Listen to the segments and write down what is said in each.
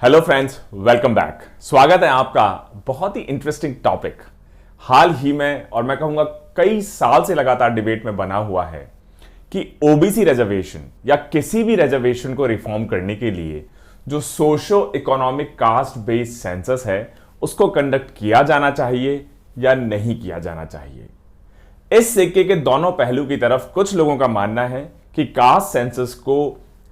Hello friends, welcome back. स्वागत है आपका बहुत ही इंटरेस्टिंग टॉपिक हाल ही में और मैं कहूंगा कई साल से लगातार डिबेट में बना हुआ है कि ओबीसी रिजर्वेशन या किसी भी रिजर्वेशन को रिफॉर्म करने के लिए जो socio economic caste based census है उसको कंडक्ट किया जाना चाहिए या नहीं किया जाना चाहिए। इस सिक्के के दोनों पहलू की तरफ कुछ लोगों का मानना है कि कास्ट सेंसस को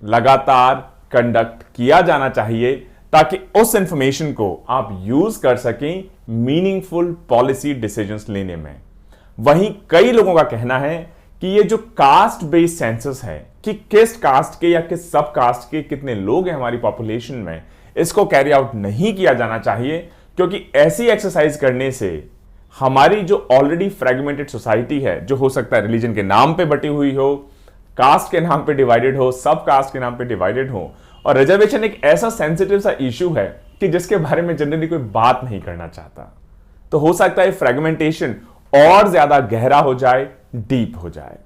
लगातार कंडक्ट किया जाना चाहिए ताकि उस इंफॉर्मेशन को आप यूज कर सकें मीनिंगफुल पॉलिसी डिसीजंस लेने में। वहीं कई लोगों का कहना है कि ये जो कास्ट बेस्ड सेंसस है कि किस कास्ट के या किस सब कास्ट के कितने लोग हैं हमारी पॉपुलेशन में, इसको कैरी आउट नहीं किया जाना चाहिए क्योंकि ऐसी एक्सरसाइज करने से हमारी जो ऑलरेडी फ्रेगमेंटेड सोसाइटी है, जो हो सकता है रिलीजन के नाम पे बटी हुई हो, कास्ट के नाम पे डिवाइडेड हो, सब कास्ट के नाम पे डिवाइडेड हो, और रिजर्वेशन एक ऐसा सेंसिटिव सा इशू है कि जिसके बारे में जनरली कोई बात नहीं करना चाहता, तो हो सकता है फ्रेगमेंटेशन और ज्यादा गहरा हो जाए, डीप हो जाए।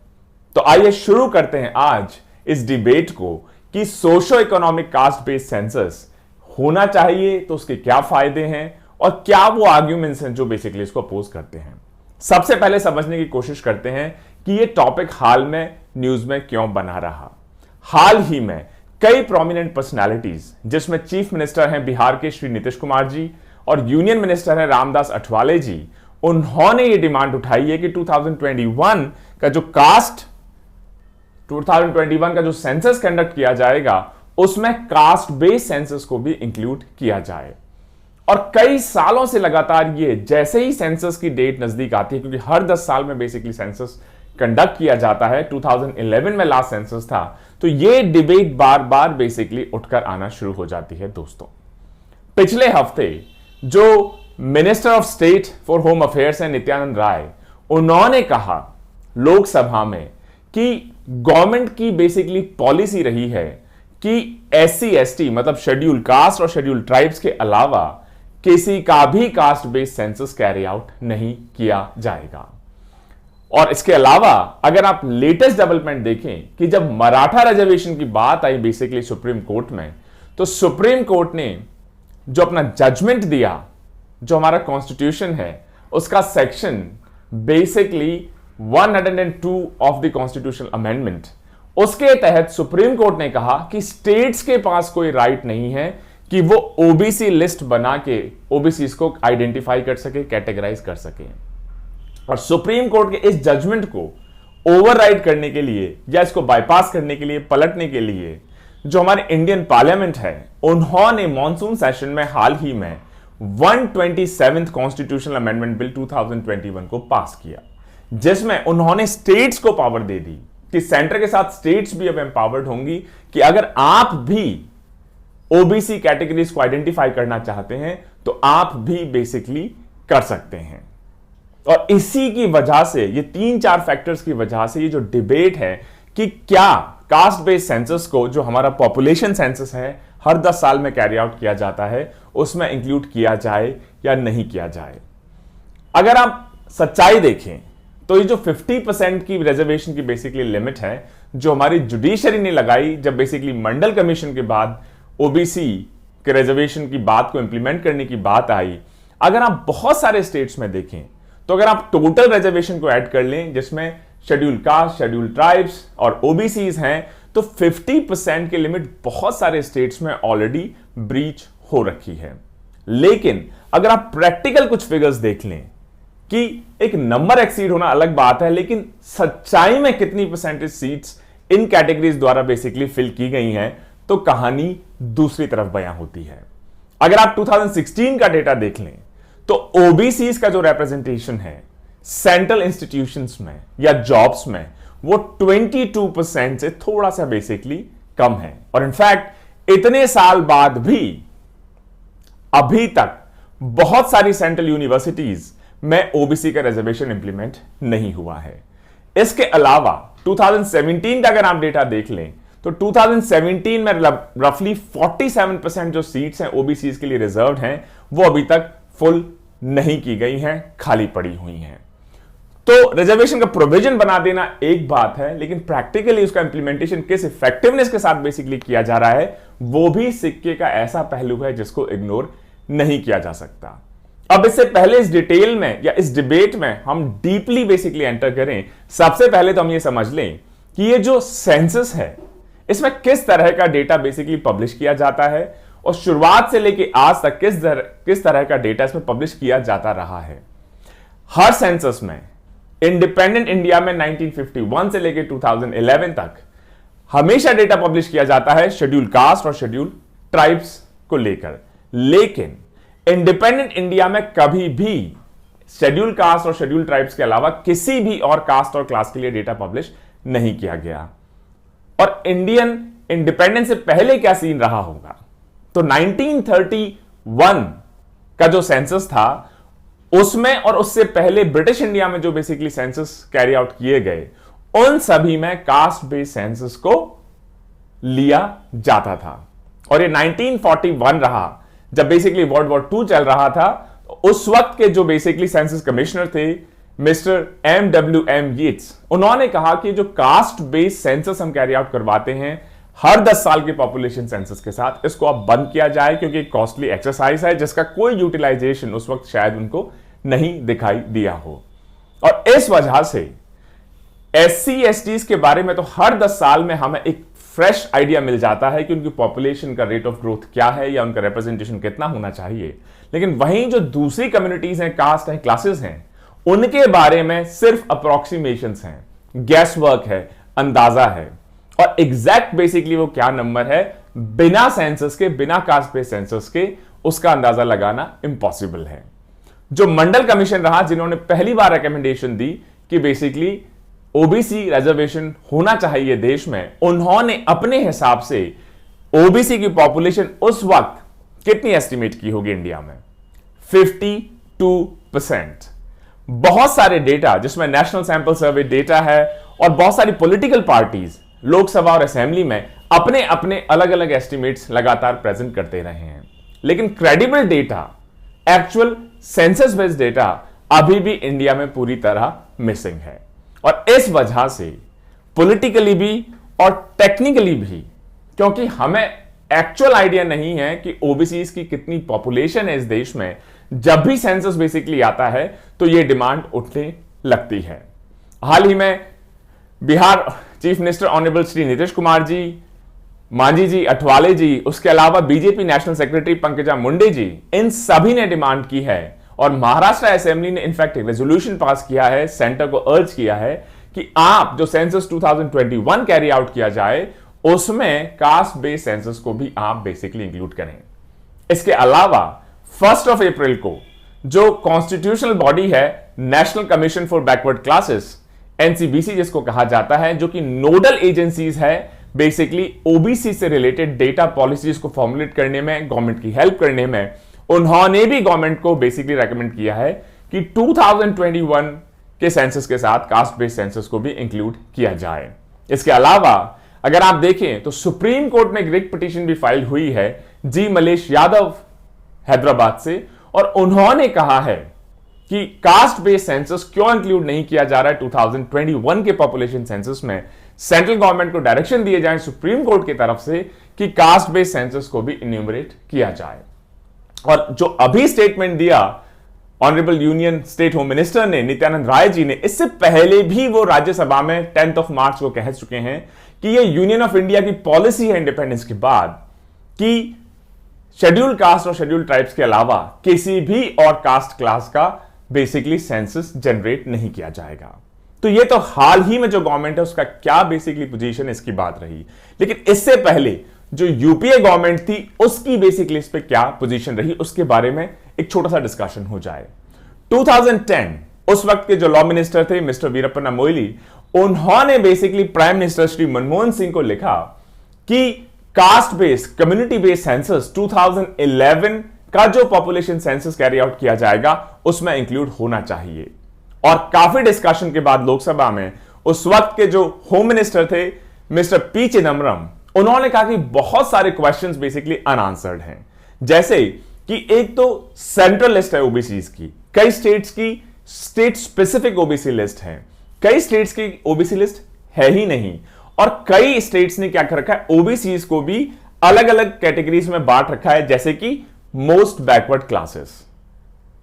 तो आइए शुरू करते हैं आज इस डिबेट को कि socio economic caste based census होना चाहिए तो उसके क्या फायदे हैं और क्या वो आर्ग्यूमेंट्स हैं जो बेसिकली इसको अपोज करते हैं। सबसे पहले समझने की कोशिश करते हैं कि ये टॉपिक हाल में न्यूज में क्यों बना रहा। हाल ही में कई प्रोमिनेंट पर्सनालिटीज, जिसमें चीफ मिनिस्टर हैं बिहार के श्री नीतीश कुमार जी और यूनियन मिनिस्टर हैं रामदास अठवाले जी, उन्होंने ये डिमांड उठाई है कि 2021 का जो सेंसस कंडक्ट किया जाएगा उसमें कास्ट बेस्ड सेंसस को भी इंक्लूड किया जाए। और कई सालों से लगातार ये जैसे ही सेंसस की डेट नजदीक आती है, क्योंकि हर 10 साल में बेसिकली सेंसस कंडक्ट किया जाता है, 2011 में लास्ट सेंसस था, तो ये डिबेट बार बार बेसिकली उठकर आना शुरू हो जाती है। दोस्तों, पिछले हफ्ते जो minister of state for home affairs हैं नित्यानंद राय, उन्होंने कहा लोकसभा में कि गवर्नमेंट की बेसिकली पॉलिसी रही है कि SC ST मतलब शेड्यूल कास्ट और शेड्यूल ट्राइब्स के अलावा किसी का भी caste based census carry out नहीं किया जाएगा। और इसके अलावा अगर आप लेटेस्ट डेवलपमेंट देखें कि जब मराठा रिजर्वेशन की बात आई बेसिकली सुप्रीम कोर्ट में, तो सुप्रीम कोर्ट ने जो अपना जजमेंट दिया, जो हमारा कॉन्स्टिट्यूशन है उसका section basically 102 of the constitutional amendment, उसके तहत सुप्रीम कोर्ट ने कहा कि स्टेट्स के पास कोई राइट नहीं है कि वो ओबीसी लिस्ट बना के ओबीसी को आइडेंटिफाई कर सके, कैटेगराइज कर सके। और सुप्रीम कोर्ट के इस जजमेंट को ओवरराइड करने के लिए या इसको बाईपास करने के लिए, पलटने के लिए, जो हमारे इंडियन पार्लियामेंट है, उन्होंने मॉनसून सेशन में हाल ही में 127th कॉन्स्टिट्यूशनल अमेंडमेंट बिल 2021 को पास किया, जिसमें उन्होंने स्टेट्स को पावर दे दी कि सेंटर के साथ स्टेट्स भी अब एम्पावर्ड होंगी कि अगर आप भी ओबीसी कैटेगरीज को आइडेंटिफाई करना चाहते हैं तो आप भी बेसिकली कर सकते हैं। और इसी की वजह से, ये 3-4 फैक्टर्स की वजह से, ये जो डिबेट है कि क्या कास्ट बेस्ड सेंसस को, जो हमारा पॉपुलेशन सेंसस है हर 10 साल में कैरी आउट किया जाता है, उसमें इंक्लूड किया जाए या नहीं किया जाए। अगर आप सच्चाई देखें तो ये जो 50% की रिजर्वेशन की बेसिकली लिमिट है जो हमारी जुडिशरी ने लगाई जब बेसिकली मंडल कमीशन के बाद ओबीसी के रिजर्वेशन की बात को इंप्लीमेंट करने की बात आई, अगर आप बहुत सारे स्टेट्स में देखें तो अगर आप टोटल रिजर्वेशन को ऐड कर लें जिसमें शेड्यूल कास्ट, शेड्यूल ट्राइब्स और ओबीसीज हैं, तो 50% की लिमिट बहुत सारे स्टेट्स में ऑलरेडी ब्रीच हो रखी है। लेकिन अगर आप प्रैक्टिकल कुछ फिगर्स देख लें कि एक नंबर एक्सीड होना अलग बात है, लेकिन सच्चाई में कितनी परसेंटेज सीट्स इन कैटेगरीज द्वारा बेसिकली फिल की गई हैं, तो कहानी दूसरी तरफ बयां होती है। अगर आप 2016 का डेटा देख लें तो ओबीसीज का जो रिप्रेजेंटेशन है सेंट्रल इंस्टीट्यूशंस में या जॉब्स में, वो 22% से थोड़ा सा बेसिकली कम है। और इनफैक्ट इतने साल बाद भी अभी तक बहुत सारी सेंट्रल यूनिवर्सिटीज में ओबीसी का रिजर्वेशन इंप्लीमेंट नहीं हुआ है। इसके अलावा 2017 का अगर आप डेटा देख लें तो 2017 में रफली 47% जो सीट्स हैं ओबीसी के लिए रिजर्व्ड हैं, वो अभी तक फुल नहीं की गई हैं, खाली पड़ी हुई हैं। तो रिजर्वेशन का प्रोविजन बना देना एक बात है, लेकिन प्रैक्टिकली उसका इंप्लीमेंटेशन किस इफेक्टिवनेस के साथ बेसिकली किया जा रहा है, वो भी सिक्के का ऐसा पहलू है जिसको इग्नोर नहीं किया जा सकता। अब इससे पहले इस डिटेल में या इस डिबेट में हम डीपली बेसिकली एंटर करें, सबसे पहले तो हम ये समझ लें कि ये जो सेंसस है इसमें किस तरह का डेटा बेसिकली पब्लिश किया जाता है और शुरुआत से लेके आज तक किस तरह का डेटा इसमें पब्लिश किया जाता रहा है। हर सेंसस में इंडिपेंडेंट इंडिया में 1951 से लेके 2011 तक हमेशा डेटा पब्लिश किया जाता है शेड्यूल कास्ट और शेड्यूल ट्राइब्स को लेकर, लेकिन इंडिपेंडेंट इंडिया में कभी भी शेड्यूल कास्ट और शेड्यूल ट्राइब्स के अलावा किसी भी और कास्ट और क्लास के लिए डेटा पब्लिश नहीं किया गया। और इंडियन इंडिपेंडेंस से पहले क्या सीन रहा होगा, तो 1931 का जो सेंसस था उसमें और उससे पहले ब्रिटिश इंडिया में जो बेसिकली सेंसस कैरी आउट किए गए उन सभी में कास्ट बेस्ड सेंसस को लिया जाता था। और ये 1941 रहा जब बेसिकली वर्ल्ड वॉर 2 चल रहा था। उस वक्त के जो बेसिकली सेंसस कमिश्नर थे मिस्टर M.W.M. यीट्स, उन्होंने कहा कि जो कास्ट बेस्ड सेंसस हम कैरी आउट करवाते हैं हर 10 साल के पॉपुलेशन सेंसस के साथ, इसको अब बंद किया जाए क्योंकि कॉस्टली एक्सरसाइज है जिसका कोई यूटिलाइजेशन उस वक्त शायद उनको नहीं दिखाई दिया हो। और इस वजह से SC/STs के बारे में तो हर 10 साल में हमें एक फ्रेश आइडिया मिल जाता है कि उनकी पॉपुलेशन का रेट ऑफ ग्रोथ क्या है या उनका रिप्रेजेंटेशन कितना होना चाहिए, लेकिन वहीं जो दूसरी कम्युनिटीज हैं, कास्ट हैं, क्लासेस हैं, उनके बारे में सिर्फ अप्रोक्सीमेशंस हैं, गैस वर्क है, अंदाजा है। और एग्जैक्ट बेसिकली वो क्या नंबर है बिना सेंसस के, बिना कास्ट बेस्ड सेंसस के उसका अंदाजा लगाना इंपॉसिबल है। जो मंडल कमीशन रहा जिन्होंने पहली बार रिकमेंडेशन दी कि बेसिकली ओबीसी रिजर्वेशन होना चाहिए देश में, उन्होंने अपने हिसाब से ओबीसी की पॉपुलेशन उस वक्त कितनी एस्टिमेट की होगी इंडिया में, 52%। बहुत सारे डेटा जिसमें नेशनल सैंपल सर्वे डेटा है और बहुत सारी पॉलिटिकल पार्टीज लोकसभा और असेंबली में अपने अपने अलग अलग एस्टिमेट्स लगातार प्रेजेंट करते रहे हैं, लेकिन credible data, actual census based data अभी भी इंडिया में पूरी तरह मिसिंग है। और इस वजह से पॉलिटिकली भी और टेक्निकली भी, क्योंकि हमें एक्चुअल आइडिया नहीं है कि ओबीसीज की कितनी पॉपुलेशन है इस देश में, जब भी सेंसस बेसिकली आता है तो यह डिमांड उठने लगती है। हाल ही में Bihar chief minister honourable Shri Nitish Kumar ji, Manjhi ji, Athawale ji, उसके अलावा BJP national secretary Pankaja Munde ji, इन सभी ने डिमांड की है और महाराष्ट्र असेंबली ने इनफैक्ट एक रेजोल्यूशन पास किया है, सेंटर को अर्ज किया है कि आप जो सेंसस 2021 कैरी आउट किया जाए उसमें कास्ट बेस्ड सेंसस को भी आप बेसिकली इंक्लूड करें। इसके अलावा 1 अप्रैल को जो कॉन्स्टिट्यूशनल बॉडी है national commission for backward classes, NCBC जिसको कहा जाता है, जो कि नोडल एजेंसीज है बेसिकली ओबीसी से रिलेटेड डेटा पॉलिसीज को फॉर्मुलेट करने में, गवर्नमेंट की हेल्प करने में, उन्होंने भी गवर्नमेंट को बेसिकली रेकमेंड किया है कि 2021 के सेंसस के साथ कास्ट बेस्ड सेंसस को भी इंक्लूड किया जाए। इसके अलावा अगर आप देखें तो सुप्रीम कोर्ट में एक रिट पिटीशन भी फाइल हुई है जी मलेश यादव हैदराबाद से, और उन्होंने कहा है कि कास्ट बेस्ड सेंसस क्यों इंक्लूड नहीं किया जा रहा है 2021 के पॉपुलेशन सेंसस में। सेंट्रल गवर्नमेंट को डायरेक्शन दिए जाए सुप्रीम कोर्ट की तरफ से कि कास्ट बेस्ड सेंसस को भी इन्यूमरेट किया जाए। और जो अभी स्टेटमेंट दिया honourable union state home minister ने, नित्यानंद राय जी ने, इससे पहले भी वो राज्यसभा में 10 मार्च को कह चुके हैं कि ये यूनियन ऑफ इंडिया की पॉलिसी है इंडिपेंडेंस के बाद कि शेड्यूल कास्ट और शेड्यूल ट्राइब्स के अलावा किसी भी और कास्ट क्लास का बेसिकली सेंसस जनरेट नहीं किया जाएगा। तो ये तो हाल ही में जो गवर्नमेंट है उसका क्या बेसिकली पोजीशन इसकी बात रही, लेकिन इससे पहले जो यूपीए गवर्नमेंट थी उसकी बेसिकली इस पे क्या पोजीशन रही उसके बारे में एक छोटा सा डिस्कशन हो जाए। 2010 उस वक्त के जो लॉ मिनिस्टर थे मिस्टर वीरप्पन मोइली, उन्होंने basically prime minister Shri Manmohan Singh को लिखा कि caste based community based census 2011 का जो पॉपुलेशन सेंसस कैरी आउट किया जाएगा उसमें इंक्लूड होना चाहिए। और काफी डिस्कशन के बाद लोकसभा में उस वक्त के जो होम मिनिस्टर थे मिस्टर पी चिदम्बरम, उन्होंने कहा कि बहुत सारे क्वेश्चंस बेसिकली अनआंसर्ड हैं, जैसे कि एक तो सेंट्रल लिस्ट है ओबीसीज की, कई स्टेट्स की स्टेट स्पेसिफिक ओबीसी लिस्ट है, कई स्टेट्स की ओबीसी लिस्ट है ही नहीं, और कई स्टेट्स ने क्या कर रखा है ओबीसीज को भी अलग अलग कैटेगरीज में बांट रखा है, जैसे कि मोस्ट बैकवर्ड क्लासेस।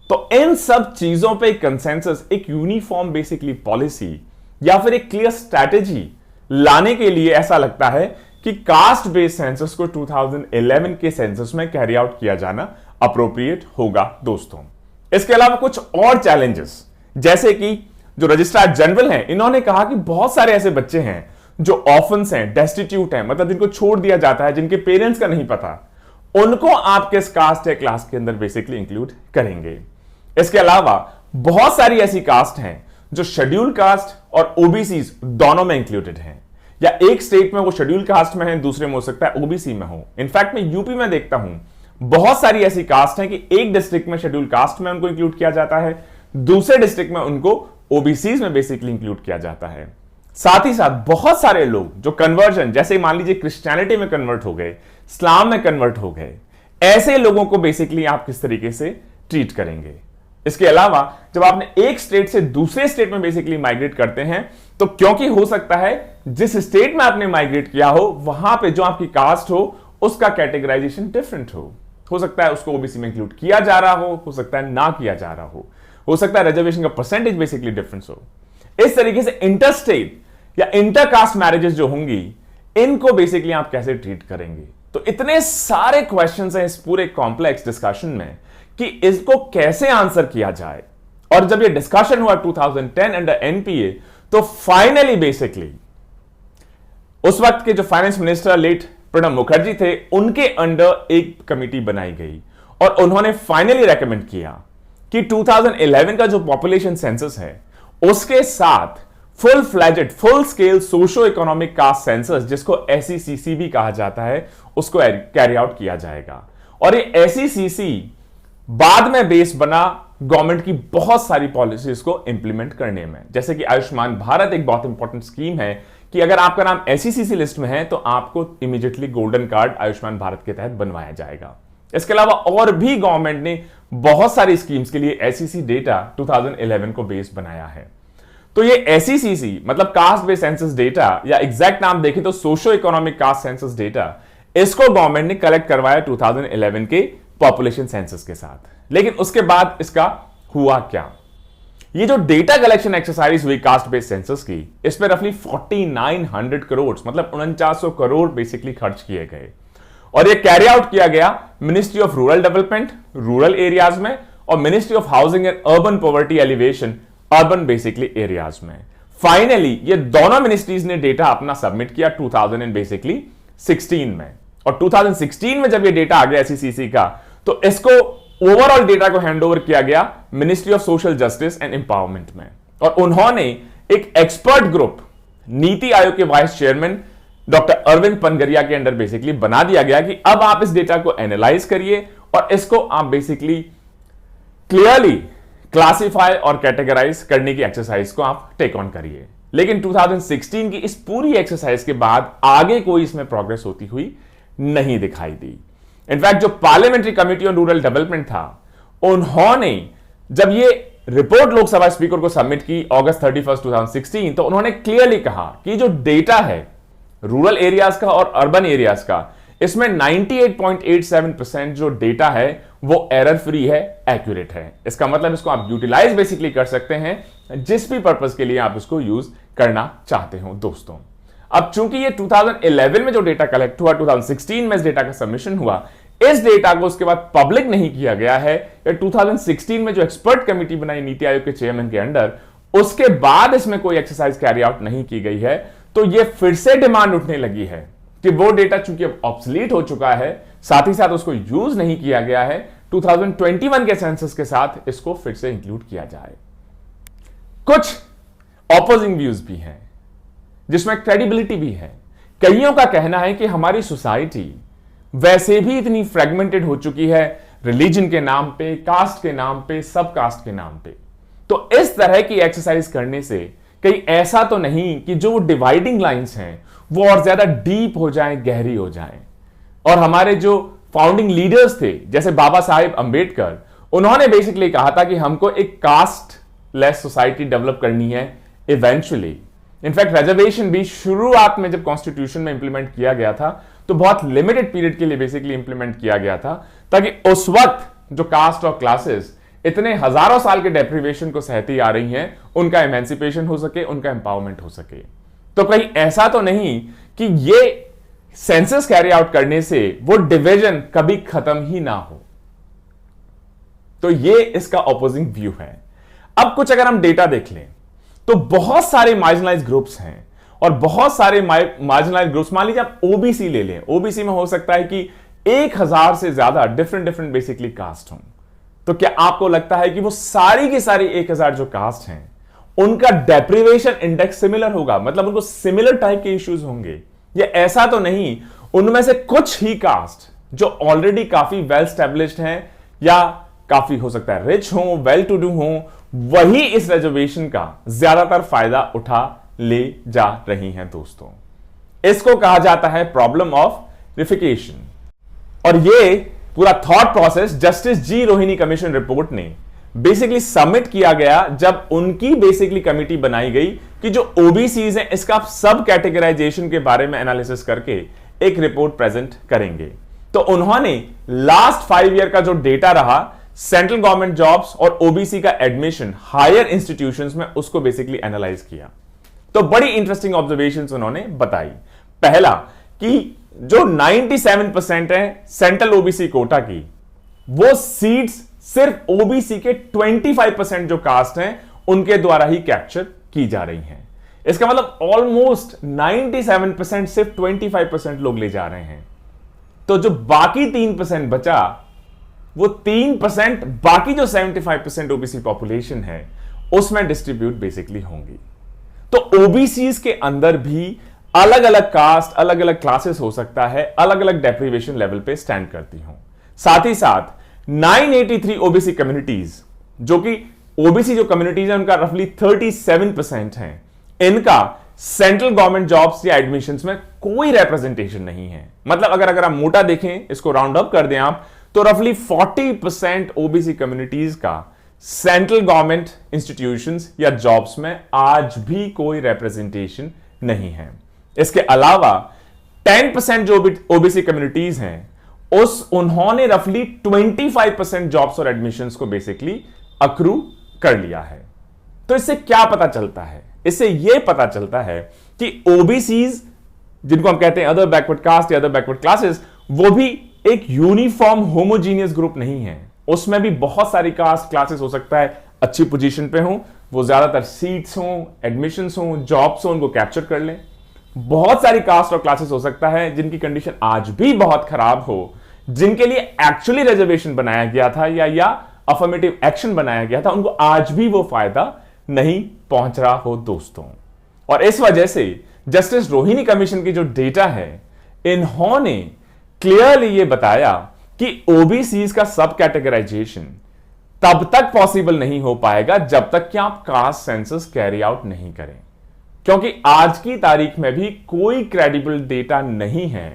तो इन सब चीजों पे कंसेंसस, एक यूनिफॉर्म बेसिकली पॉलिसी या फिर एक क्लियर स्ट्रैटेजी लाने के लिए ऐसा लगता है कि कास्ट बेस्ड सेंसस को 2011 के सेंसस में कैरी आउट किया जाना अप्रोप्रिएट होगा दोस्तों। इसके अलावा कुछ और चैलेंजेस, जैसे कि जो रजिस्ट्रार जनरल हैं, इन्होंने कहा कि बहुत सारे ऐसे बच्चे हैं जो ऑर्फन्स हैं, डेस्टिट्यूट हैं, मतलब जिनको छोड़ दिया जाता है, जिनके पेरेंट्स का नहीं पता, उनको आप किस कास्ट या क्लास के अंदर बेसिकली इंक्लूड करेंगे। इसके अलावा बहुत सारी ऐसी कास्ट हैं जो शेड्यूल कास्ट और ओबीसी दोनों में इंक्लूडेड हैं, या एक स्टेट में वो शेड्यूल कास्ट में है, दूसरे में हो सकता है ओबीसी में हो। इनफैक्ट मैं यूपी में देखता हूं बहुत सारी ऐसी कास्ट हैं कि एक डिस्ट्रिक्ट में शेड्यूल कास्ट में उनको इंक्लूड किया जाता है, दूसरे डिस्ट्रिक्ट में उनको ओबीसी में बेसिकली इंक्लूड किया जाता है। साथ ही साथ बहुत सारे लोग जो कन्वर्जन, जैसे मान लीजिए क्रिश्चियनिटी में कन्वर्ट हो गए, इस्लाम में कन्वर्ट हो गए, ऐसे लोगों को बेसिकली आप किस तरीके से ट्रीट करेंगे। इसके अलावा जब आपने एक स्टेट से दूसरे स्टेट में बेसिकली माइग्रेट करते हैं, तो क्योंकि हो सकता है जिस स्टेट में आपने माइग्रेट किया हो वहां पे जो आपकी कास्ट हो उसका कैटेगराइजेशन डिफरेंट हो सकता है उसको ओबीसी में इंक्लूड किया जा रहा हो सकता है ना किया जा रहा हो सकता है रिजर्वेशन का परसेंटेज बेसिकली डिफरेंस हो। इस तरीके से इंटर स्टेट या इंटरकास्ट मैरिजेस जो होंगी, इनको बेसिकली आप कैसे ट्रीट करेंगे। तो इतने सारे क्वेश्चंस हैं इस पूरे कॉम्प्लेक्स डिस्कशन में कि इसको कैसे आंसर किया जाए। और जब ये डिस्कशन हुआ 2010 अंडर एनपीए, तो फाइनली बेसिकली उस वक्त के जो finance minister late Pranab Mukherjee थे, उनके अंडर एक कमिटी बनाई गई और उन्होंने फाइनली रेकमेंड किया कि 2011 का जो पॉपुलेशन सेंसस है उसके साथ full fledged, full scale socio economic caste census, जिसको एसईसीसी भी कहा जाता है, उसको कैरी आउट किया जाएगा। और ये एसईसीसी बाद में बेस बना गवर्नमेंट की बहुत सारी पॉलिसीज को इंप्लीमेंट करने में, जैसे कि आयुष्मान भारत एक बहुत इंपॉर्टेंट स्कीम है कि अगर आपका नाम एसईसीसी लिस्ट में है तो आपको immediately golden card Ayushman Bharat के तहत बनवाया जाएगा। इसके अलावा और भी गवर्नमेंट ने बहुत सारी स्कीम्स के लिए एसईसी डेटा 2011 को बेस बनाया है। तो ये एसईसीसी मतलब कास्ट बेस्ड सेंसस डेटा, या एग्जैक्ट नाम देखें तो socio economic caste census data, इसको गवर्नमेंट ने कलेक्ट करवाया 2011 के पॉपुलेशन सेंसस के साथ। लेकिन उसके बाद इसका हुआ क्या? ये जो डेटा कलेक्शन एक्सरसाइज हुई कास्ट बेस्ड सेंसस की, इस पर रफली 4900 करोड़ मतलब 4900 करोड़ बेसिकली खर्च किए गए और ये कैरी आउट किया गया ministry of rural development rural areas में और ministry of housing and urban poverty alleviation urban basically areas में। फाइनली ये दोनों मिनिस्ट्रीज ने डेटा अपना सबमिट किया 2016 में, और 2016 में जब ये डेटा आ गया एसईसीसी का, तो इसको ओवरऑल डेटा को हैंडओवर किया गया ministry of social justice and empowerment में, और उन्होंने एक एक्सपर्ट ग्रुप नीति आयोग के वाइस चेयरमैन डॉक्टर अरविंद पनगरिया के अंडर बेसिकली बना दिया गया कि अब आप इस डेटा को एनालाइज करिए और इसको आप बेसिकली क्लियरली क्लासिफाई और कैटेगराइज करने की एक्सरसाइज को आप टेक ऑन करिए। लेकिन 2016 की इस पूरी एक्सरसाइज के बाद आगे कोई इसमें प्रोग्रेस होती हुई नहीं दिखाई दी। इनफैक्ट जो parliamentary committee on rural development था, उन्होंने जब ये रिपोर्ट लोकसभा स्पीकर को सबमिट की अगस्त 31, 2016, तो उन्होंने क्लियरली कहा कि जो डेटा है रूरल एरियाज का और अर्बन एरियाज का, इसमें 98.87% जो डेटा है वो एरर फ्री है, एक्यूरेट है। इसका मतलब इसको आप यूटिलाइज बेसिकली कर सकते हैं जिस भी पर्पस के लिए आप इसको यूज करना चाहते हो दोस्तों। अब चूंकि ये 2011 में जो डेटा कलेक्ट हुआ, 2016 में इस डेटा का सबमिशन हुआ, इस डेटा को उसके बाद पब्लिक नहीं किया गया है, या 2016 में जो एक्सपर्ट कमेटी बनाई नीति आयोग के चेयरमैन के अंडर, उसके बाद इसमें कोई एक्सरसाइज कैरी आउट नहीं की गई है, तो ये फिर से डिमांड उठने लगी है कि वो डेटा चूंकि अब ऑब्सलीट हो चुका है, साथ ही साथ उसको यूज नहीं किया गया है, 2021 के सेंसस के साथ इसको फिर से इंक्लूड किया जाए। कुछ ऑपोजिंग व्यूज भी हैं जिसमें क्रेडिबिलिटी भी है। कईयों का कहना है कि हमारी सोसाइटी वैसे भी इतनी फ्रेगमेंटेड हो चुकी है रिलीजन के नाम पे, कास्ट के नाम पे, सब कास्ट के नाम पे, तो इस तरह की एक्सरसाइज करने से कहीं ऐसा तो नहीं कि जो डिवाइडिंग लाइंस हैं वो और ज्यादा डीप हो जाएं, गहरी हो जाएं। और हमारे जो फाउंडिंग लीडर्स थे जैसे बाबा साहेब अंबेडकर, उन्होंने बेसिकली कहा था कि हमको एक कास्ट लेस सोसाइटी डेवलप करनी है इवेंचुअली। इनफैक्ट रिजर्वेशन भी शुरुआत में जब कॉन्स्टिट्यूशन में इंप्लीमेंट किया गया था, तो बहुत लिमिटेड पीरियड के लिए बेसिकली इंप्लीमेंट किया गया था, ताकि उस वक्त जो कास्ट और क्लासेस इतने हजारों साल के डेप्रिवेशन को सहती आ रही हैं, उनका इमेंसिपेशन हो सके, उनका एम्पावरमेंट हो सके। तो कहीं ऐसा तो नहीं कि ये सेंसस कैरी आउट करने से वो डिवीजन कभी खत्म ही ना हो। तो ये इसका ऑपोजिंग व्यू है। अब कुछ अगर हम डेटा देख लें तो बहुत सारे मार्जिनलाइज ग्रुप्स हैं, और बहुत सारे मार्जिनलाइज ग्रुप्स, मान लीजिए आप ओबीसी ले लें, ओबीसी में हो सकता है कि 1000 से ज्यादा डिफरेंट बेसिकली कास्ट हों। तो क्या आपको लगता है कि वो सारी की सारी 1000 जो कास्ट हैं उनका डेप्रिवेशन इंडेक्स सिमिलर होगा, मतलब उनको सिमिलर टाइप के इश्यूज होंगे? ये ऐसा तो नहीं। उनमें से कुछ ही कास्ट जो ऑलरेडी काफी वेल स्टैब्लिश्ड हैं या काफी हो सकता है रिच हो, वेल टू डू हो, वही इस रिजर्वेशन का ज्यादातर फायदा उठा ले जा रही हैं दोस्तों। इसको कहा जाता है प्रॉब्लम ऑफ रिफिकेशन। और ये पूरा thought process justice G Rohini commission report ने बेसिकली सबमिट किया गया जब उनकी बेसिकली कमिटी बनाई गई कि जो ओबीसीज हैं इसका सब कैटेगराइजेशन के बारे में एनालिसिस करके एक रिपोर्ट प्रेजेंट करेंगे। तो उन्होंने लास्ट 5 ईयर का जो डेटा रहा सेंट्रल गवर्नमेंट जॉब्स और ओबीसी का एडमिशन हायर इंस्टीट्यूशंस में, उसको बेसिकली एनालाइज किया। तो बड़ी इंटरेस्टिंग ऑब्जर्वेशंस उन्होंने बताई। पहला कि जो 97% है सेंट्रल ओबीसी कोटा की, वो सीट्स सिर्फ ओबीसी के 25% जो कास्ट हैं उनके द्वारा ही कैप्चर की जा रही हैं। इसका मतलब ऑलमोस्ट 97% सिर्फ 25% लोग ले जा रहे हैं। तो जो बाकी 3% बचा, वो 3% बाकी जो 75% ओबीसी पॉपुलेशन है उसमें डिस्ट्रीब्यूट बेसिकली होंगी। तो ओबीसीज के अंदर भी अलग अलग कास्ट, अलग अलग क्लासेस हो सकता है, अलग अलग डेप्रिवेशन लेवल पे स्टैंड करती हूं। साथ ही साथ 983 ओबीसी कम्युनिटीज, जो कि ओबीसी जो कम्युनिटीज है उनका रफली 37% है, इनका सेंट्रल गवर्नमेंट जॉब्स या एडमिशंस में कोई रिप्रेजेंटेशन नहीं है। मतलब अगर आप मोटा देखें, इसको राउंड अप कर दें आप, तो रफली 40% ओबीसी कम्युनिटीज का सेंट्रल गवर्नमेंट इंस्टीट्यूशंस या जॉब्स में आज भी कोई रिप्रेजेंटेशन नहीं है। इसके अलावा 10% जो ओबीसी कम्युनिटीज हैं उन्होंने रफली 25% जॉब्स और एडमिशंस को बेसिकली अक्रू कर लिया है। तो इससे क्या पता चलता है? इससे यह पता चलता है कि ओबीसीज, जिनको हम कहते हैं अदर बैकवर्ड कास्ट या अदर बैकवर्ड क्लासेस, वो भी एक यूनिफॉर्म होमोजीनियस ग्रुप नहीं है। उसमें भी बहुत सारी कास्ट क्लासेस हो सकता है अच्छी पोजीशन पे हो, वो ज्यादातर सीट्स हो, एडमिशंस हो, जॉब्स हो, उनको कैप्चर कर लें। बहुत सारी कास्ट और क्लासेस हो सकता है जिनकी कंडीशन आज भी बहुत खराब हो, जिनके लिए एक्चुअली रिजर्वेशन बनाया गया था या अफर्मेटिव एक्शन बनाया गया था, उनको आज भी वो फायदा नहीं पहुंच रहा हो दोस्तों। और इस वजह से जस्टिस रोहिणी कमीशन की जो डेटा है, इन्होंने क्लियरली ये बताया कि ओबीसीज का सब कैटेगराइजेशन तब तक पॉसिबल नहीं हो पाएगा जब तक कि आप कास्ट सेंसस कैरी आउट नहीं करें, क्योंकि आज की तारीख में भी कोई क्रेडिबल डेटा नहीं है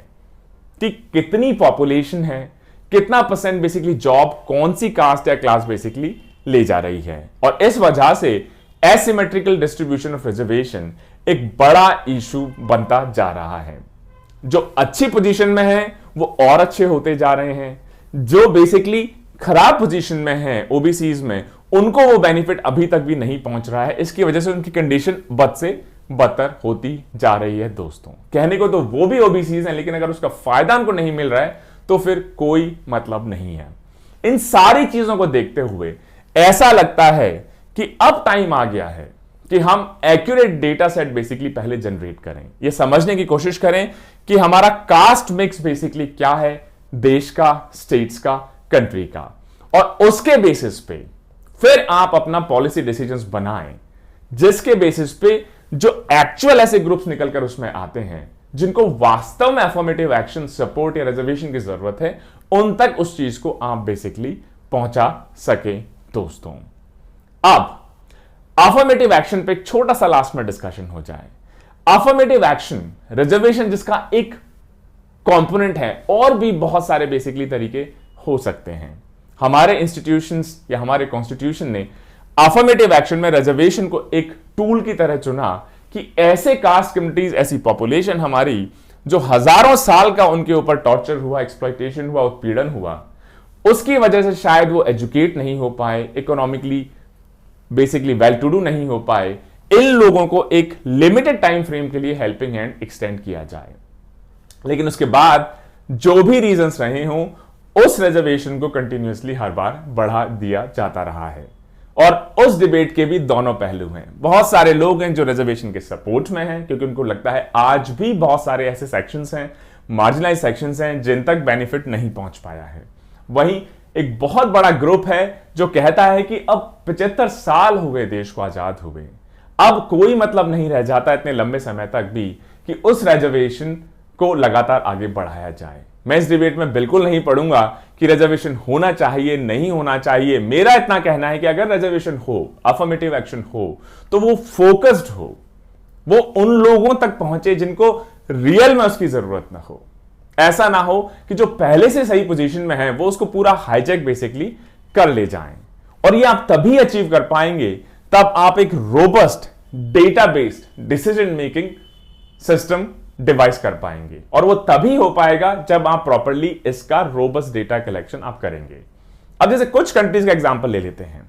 कि कितनी पॉपुलेशन है, कितना परसेंट बेसिकली जॉब कौन सी कास्ट या क्लास बेसिकली ले जा रही है। और इस वजह से एसिमेट्रिकल डिस्ट्रीब्यूशन ऑफ रिजर्वेशन एक बड़ा इशू बनता जा रहा है। जो अच्छी पोजीशन में है वो और अच्छे होते जा रहे हैं, जो बेसिकली खराब पोजीशन में है ओबीसीज में, उनको वो बेनिफिट अभी तक भी नहीं पहुंच रहा है। इसकी वजह से उनकी कंडीशन बद से बदतर होती जा रही है दोस्तों। कहने को तो वो भी ओबीसीज हैं, लेकिन अगर उसका फायदा उनको नहीं मिल रहा है तो फिर कोई मतलब नहीं है। इन सारी चीजों को देखते हुए ऐसा लगता है कि अब टाइम आ गया है कि हम एक्यूरेट डेटा सेट बेसिकली पहले जनरेट करें, ये समझने की कोशिश करें कि हमारा कास्ट मिक्स बेसिकली क्या है, देश का, स्टेट्स का, कंट्री का, और उसके बेसिस पे फिर आप अपना पॉलिसी डिसीजंस बनाएं, जिसके बेसिस पे जो एक्चुअल ऐसे ग्रुप्स निकलकर उसमें आते हैं जिनको वास्तव में अफर्मेटिव एक्शन, सपोर्ट या रिजर्वेशन की जरूरत है, उन तक उस चीज को आप बेसिकली पहुंचा सके दोस्तों। अब अफर्मेटिव एक्शन पे एक छोटा सा लास्ट में डिस्कशन हो जाए। अफर्मेटिव एक्शन रिजर्वेशन जिसका एक कंपोनेंट है, और भी बहुत सारे बेसिकली तरीके हो सकते हैं। हमारे इंस्टीट्यूशंस या हमारे कॉन्स्टिट्यूशन ने अफर्मेटिव एक्शन में रिजर्वेशन को एक टूल की तरह चुना कि ऐसे कास्ट कम्युनिटीज, ऐसी पॉपुलेशन हमारी जो हजारों साल का उनके ऊपर टॉर्चर हुआ, एक्सप्लॉयटेशन हुआ, उत्पीड़न हुआ, उसकी वजह से शायद वो एजुकेट नहीं हो पाए, economically basically well to do नहीं हो पाए, इन लोगों को एक लिमिटेड टाइम फ्रेम के लिए हेल्पिंग हैंड एक्सटेंड किया जाए। लेकिन उसके बाद जो भी रीजंस रहे हों, उस रिजर्वेशन को कंटिन्यूअसली हर बार बढ़ा दिया जाता रहा है। और उस डिबेट के भी दोनों पहलू हैं। बहुत सारे लोग हैं जो रिजर्वेशन के सपोर्ट में हैं, क्योंकि उनको लगता है आज भी बहुत सारे ऐसे सेक्शंस हैं, मार्जिनलाइज सेक्शंस हैं, जिन तक बेनिफिट नहीं पहुंच पाया है। वहीं एक बहुत बड़ा ग्रुप है जो कहता है कि अब 75 साल हो गए देश को आजाद हुए, अब कोई मतलब नहीं रह जाता इतने लंबे समय तक भी कि उस रिजर्वेशन को लगातार आगे बढ़ाया जाए। मैं इस डिबेट में बिल्कुल नहीं पढ़ूंगा कि रिजर्वेशन होना चाहिए नहीं होना चाहिए। मेरा इतना कहना है कि अगर रिजर्वेशन हो, अफर्मेटिव एक्शन हो, तो वो फोकस्ड हो, वो उन लोगों तक पहुंचे जिनको रियल में उसकी जरूरत ना हो। ऐसा ना हो कि जो पहले से सही पोजीशन में है वो उसको पूरा हाईजैक बेसिकली कर ले जाएं। और ये आप तभी अचीव कर पाएंगे तब आप एक robust data based decision making system device कर पाएंगे, और वो तभी हो पाएगा जब आप प्रॉपर्ली इसका रोबस्ट डेटा कलेक्शन आप करेंगे। अब जैसे कुछ कंट्रीज का एग्जांपल ले लेते हैं,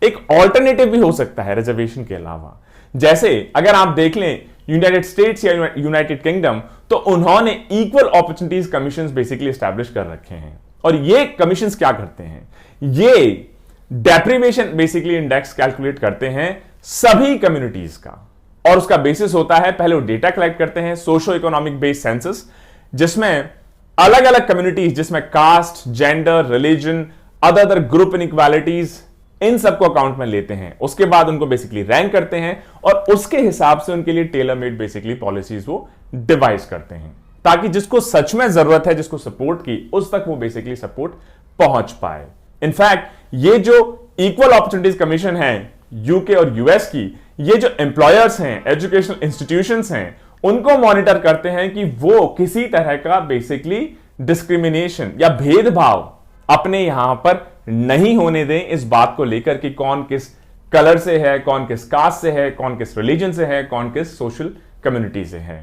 एक ऑल्टरनेटिव भी हो सकता है रिजर्वेशन के अलावा। जैसे अगर आप देख लें यूनाइटेड स्टेट्स या यूनाइटेड किंगडम, तो उन्होंने equal opportunities commission basically establish कर रखे हैं। और ये कमीशंस क्या करते हैं, ये डेप्रिवेशन बेसिकली इंडेक्स कैलकुलेट करते हैं सभी कम्युनिटीज का, और उसका बेसिस होता है, पहले वो डेटा कलेक्ट करते हैं सोशो इकोनॉमिक बेस्ड सेंसस, जिसमें अलग अलग कम्युनिटीज, जिसमें caste, gender, religion, other group inequalities, इन सबको अकाउंट में लेते हैं। उसके बाद उनको बेसिकली रैंक करते हैं और उसके हिसाब से उनके लिए टेलर मेड बेसिकली पॉलिसीज वो डिवाइस करते हैं, ताकि जिसको सच में जरूरत है, जिसको सपोर्ट की, उस तक वो बेसिकली सपोर्ट पहुंच पाए। इनफैक्ट ये जो इक्वल अपॉर्चुनिटीज कमीशन है यूके और यूएस की, ये जो एम्प्लॉयर्स हैं, एजुकेशनल इंस्टीट्यूशंस हैं, उनको मॉनिटर करते हैं कि वो किसी तरह का बेसिकली डिस्क्रिमिनेशन या भेदभाव अपने यहां पर नहीं होने दें, इस बात को लेकर कि कौन किस कलर से है, कौन किस कास्ट से है, कौन किस रिलीजन से है, कौन किस सोशल कम्युनिटी से है।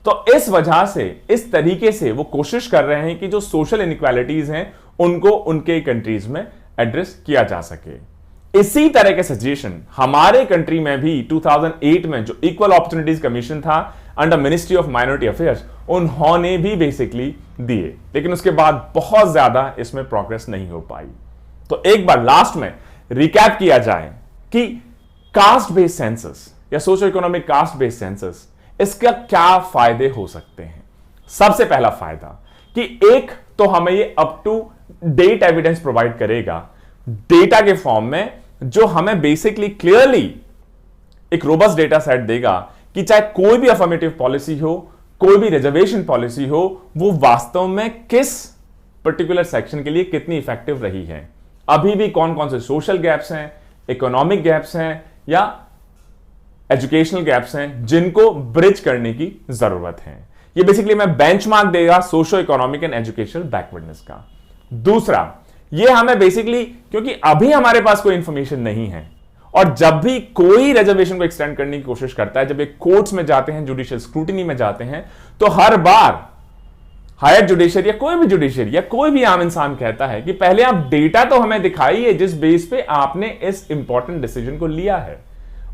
तो इस वजह से, इस तरीके से वो कोशिश कर रहे हैं कि जो सोशल इनइक्वालिटीज हैं उनको उनके कंट्रीज में एड्रेस किया जा सके। इसी तरह के सजेशन हमारे कंट्री में भी 2008 में जो इक्वल अपॉर्चुनिटीज कमीशन था under ministry of minority affairs, उन्होंने भी बेसिकली दिए, लेकिन उसके बाद बहुत ज्यादा इसमें प्रोग्रेस नहीं हो पाई। तो एक बार लास्ट में रिकैप किया जाए कि कास्ट बेस्ड सेंसस या socio economic caste based census, इसका क्या फायदे हो सकते हैं। सबसे पहला फायदा कि एक तो हमें ये up to date evidence provide करेगा डेटा के फॉर्म में, जो हमें बेसिकली क्लियरली एक रोबस्ट डेटा सेट देगा कि चाहे कोई भी अफर्मेटिव पॉलिसी हो, कोई भी रिजर्वेशन पॉलिसी हो, वो वास्तव में किस पर्टिकुलर सेक्शन के लिए कितनी इफेक्टिव रही है। अभी भी कौन कौन से सोशल गैप्स हैं, इकोनॉमिक गैप्स हैं या एजुकेशनल गैप्स हैं, जिनको ब्रिज करने की जरूरत है। ये बेसिकली हमें बेंचमार्क देगा socio economic and educational backwardness का। दूसरा, ये हमें बेसिकली, क्योंकि अभी हमारे पास कोई इंफॉर्मेशन नहीं है, और जब भी कोई रिजर्वेशन को एक्सटेंड करने की कोशिश करता है, जब एक कोर्ट्स में जाते हैं, जुडिशियल स्क्रूटिनी में जाते हैं, तो हर बार हायर जुडिशियरी या कोई भी जुडिशियरी या कोई भी आम इंसान कहता है कि पहले आप डेटा तो हमें दिखाइए जिस बेस पे आपने इस इंपॉर्टेंट डिसीजन को लिया है।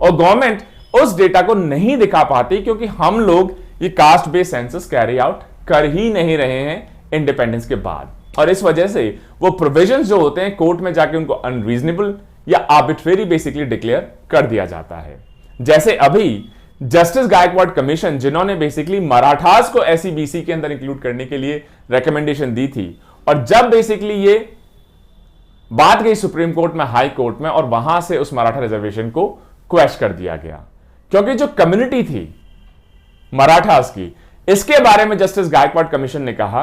और गवर्नमेंट उस डेटा को नहीं दिखा पाती, क्योंकि हम लोग ये caste based census carry out कर ही नहीं रहे हैं इंडिपेंडेंस के बाद। और इस वजह से वो प्रोविजंस जो होते हैं, कोर्ट में जाके उनको अनरीजनेबल या आर्बिट्रेरी बेसिकली डिक्लेयर कर दिया जाता है। जैसे अभी जस्टिस गायकवाड कमीशन, जिन्होंने बेसिकली मराठास को एसईबीसी के अंदर इंक्लूड करने के लिए रेकमेंडेशन दी थी, और जब बेसिकली ये बात गई सुप्रीम कोर्ट में, हाई कोर्ट में, और वहां से उस मराठा रिजर्वेशन को क्वेश कर दिया गया, क्योंकि जो कम्युनिटी थी मराठास की, इसके बारे में जस्टिस गायकवाड कमीशन ने कहा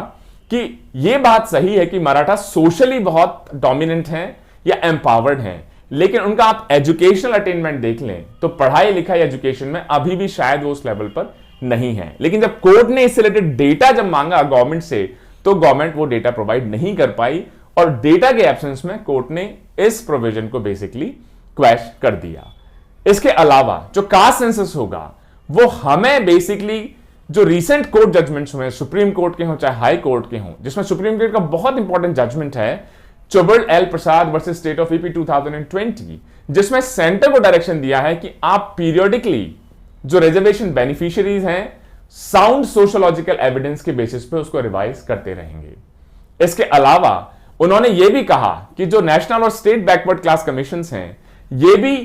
कि यह बात सही है कि मराठा सोशली बहुत डोमिनेंट हैं या एम्पावर्ड हैं, लेकिन उनका आप एजुकेशनल अटेनमेंट देख लें तो पढ़ाई लिखाई एजुकेशन में अभी भी शायद वो उस लेवल पर नहीं है। लेकिन जब कोर्ट ने इससे रिलेटेड डेटा जब मांगा गवर्नमेंट से, तो गवर्नमेंट वो डेटा प्रोवाइड नहीं कर पाई, और डेटा के एब्सेंस में कोर्ट ने इस प्रोविजन को बेसिकली क्वैश कर दिया। इसके अलावा जो कास्ट सेंसस होगा, वो हमें बेसिकली जो रीसेंट कोर्ट जजमेंट्स हुए, सुप्रीम कोर्ट के हों चाहे हाई कोर्ट के हों, जिसमें सुप्रीम कोर्ट का बहुत इंपॉर्टेंट जजमेंट है चुबुल L Prasad versus state of UP 2020, जिसमें सेंटर को डायरेक्शन दिया है कि आप पीरियोडिकली जो रिजर्वेशन बेनिफिशियरीज हैं साउंड सोशियोलॉजिकल एविडेंस के बेसिस पे उसको रिवाइज करते रहेंगे। इसके अलावा उन्होंने यह भी कहा कि जो नेशनल और स्टेट बैकवर्ड क्लास कमीशंस हैं ये भी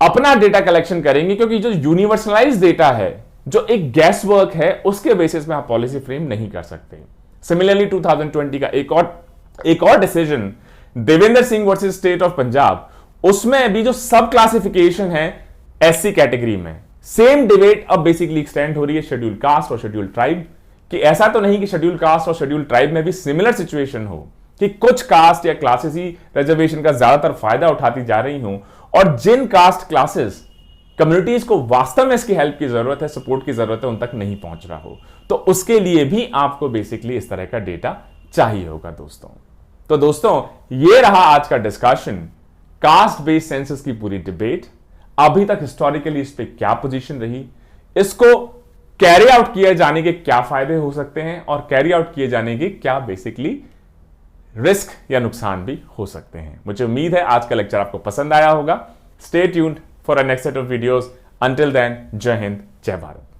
अपना डेटा कलेक्शन करेंगे, क्योंकि जो यूनिवर्सलाइज डेटा है, जो एक गैस वर्क है, उसके बेसिस में आप पॉलिसी फ्रेम नहीं कर सकते। सिमिलरली 2020 का एक और decision Devendra Singh versus state of Punjab, उसमें भी जो सब क्लासिफिकेशन है एससी कैटेगरी में, सेम डिबेट अब बेसिकली एक्सटेंड हो रही है शेड्यूल कास्ट और शेड्यूल ट्राइब, कि ऐसा तो नहीं कि शेड्यूल कास्ट और शेड्यूल ट्राइब में भी सिमिलर सिचुएशन हो कि कुछ कास्ट या क्लासेस ही रिजर्वेशन का ज्यादातर फायदा उठाती जा रही हूं, और जिन कास्ट क्लासेस कम्युनिटीज को वास्तव में इसकी हेल्प की जरूरत है, सपोर्ट की जरूरत है, उन तक नहीं पहुंच रहा हो, तो उसके लिए भी आपको बेसिकली इस तरह का डेटा चाहिए होगा दोस्तों। तो दोस्तों ये रहा आज का डिस्कशन, कास्ट बेस्ड सेंसस की पूरी डिबेट। अभी तक हिस्टोरिकली इस पे क्या पोजीशन रही, इसको कैरी आउट किए जाने के क्या फायदे हो सकते हैं, और कैरी आउट किए जाने के क्या बेसिकली रिस्क या नुकसान भी हो सकते हैं। मुझे उम्मीद है आज का लेक्चर आपको पसंद आया होगा। Stay tuned for a next set of videos. Until then, जय हिंद, जय भारत।